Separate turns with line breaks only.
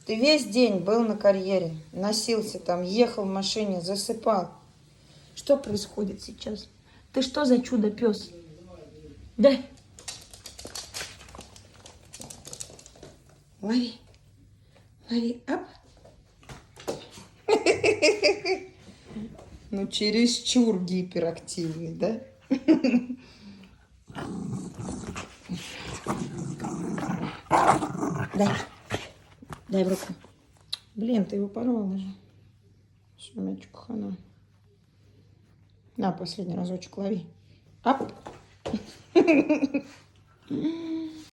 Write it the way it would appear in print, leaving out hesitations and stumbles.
Ты весь день был на карьере, носился там, ехал в машине, засыпал. Что происходит сейчас? Ты что за чудо-пес? Да. Лови. Лови. Ап. Ну, чересчур гиперактивный, да? Дай. Дай в руку. Блин, ты его порвала же. Шумячку хана. На, последний разочек лови. Ап.